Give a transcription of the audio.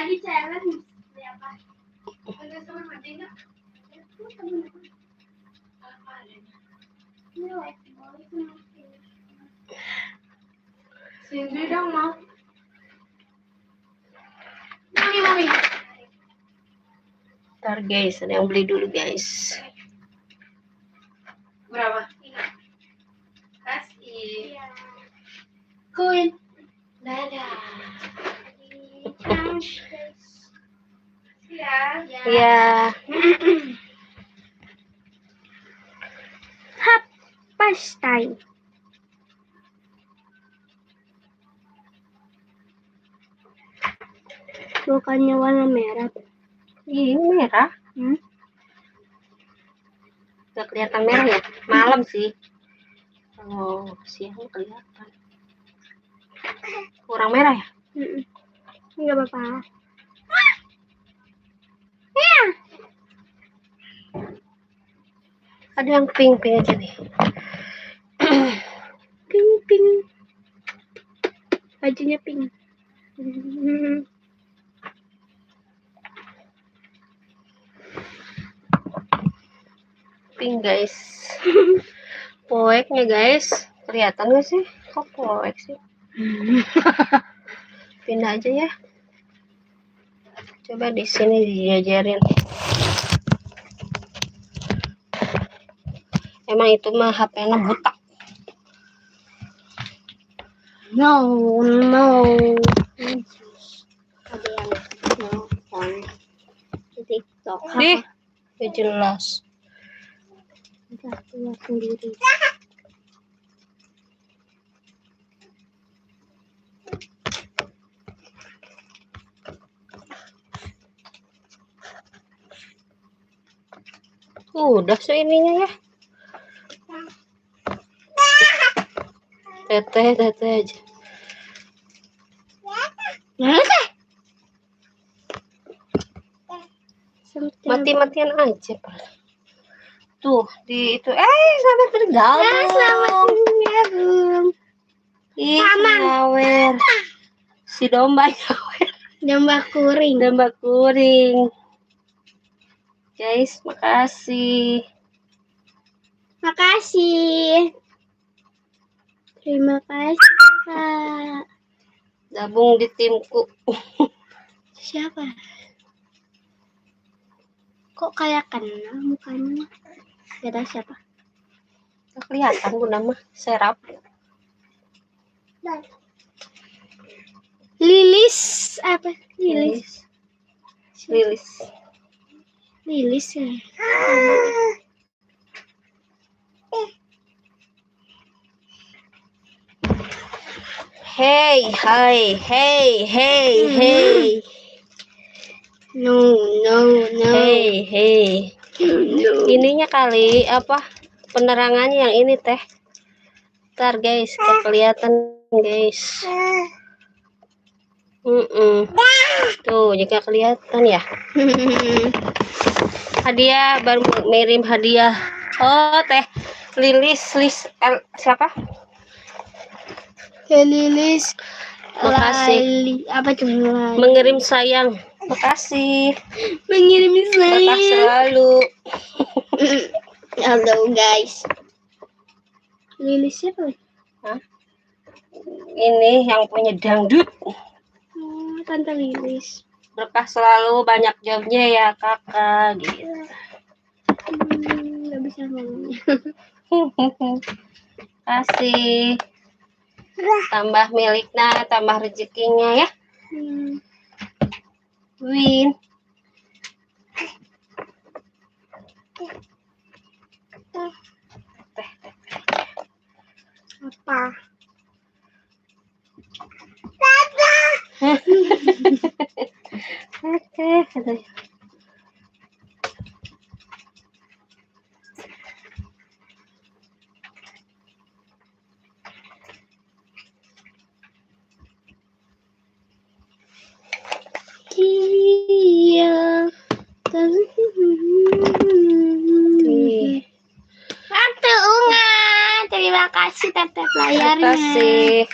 lagi challenge. Apa? Ada sama Madina. Sini dong mau. Mami. Ntar guys, ada yang beli dulu guys. Berapa? Kasih. Koin. Dadah. Ya. Hap pastai. Bukannya warna merah. Ini merah. Gak kelihatan merah ya? Malam sih. Kalau siang kelihatan. Kurang merah ya? Enggak apa-apa. Ada yang pink aja nih. Pink. Bajunya pink. Pink guys. Poeknya guys. Kelihatan gak sih? Kok poek sih? Pindah aja ya. Coba di sini dijajarin. Emang itu mah HP-nya butak. No. Ada yang nonton di TikTok. Dih, gak jelas. Udah keluar sendiri. Udah ininya ya. Teteh aja. Mati-matian aja, Pak. Tuh, di itu sampai bergabung. Selamat bergabung. Ih, nyawer. Si domba nyawer. Domba kuring. Guys, makasih. Terima kasih, Kak. Gabung di timku. Siapa? Kok kayak kenal mukanya? Gak tahu siapa. Gak kelihatan Bunda mah, serap. Lilis apa? Lilis ya. Hey. No. Hey. Ininya kali apa? Penerangannya yang ini teh. Ntar guys, kelihatan guys. Tuh, jika kelihatan ya. Hadiah baru ngirim hadiah. Oh, teh Lilis siapa? Lilis. Makasih. Apa cuma? Mengirim sayang. Makasih. Mengirim Berkah saya. selalu. Halo guys. Lilis siapa? Hah? Ini yang punya dangdut. Tante Lilis. Berkah selalu, banyak jobnya ya kakak gitu. Nggak bisa ngomong. Kasih. Tambah miliknya, tambah rezekinya ya. Win. Apa? Oke. Iya. Tante Unga, terima kasih tante layarnya. Terima kasih.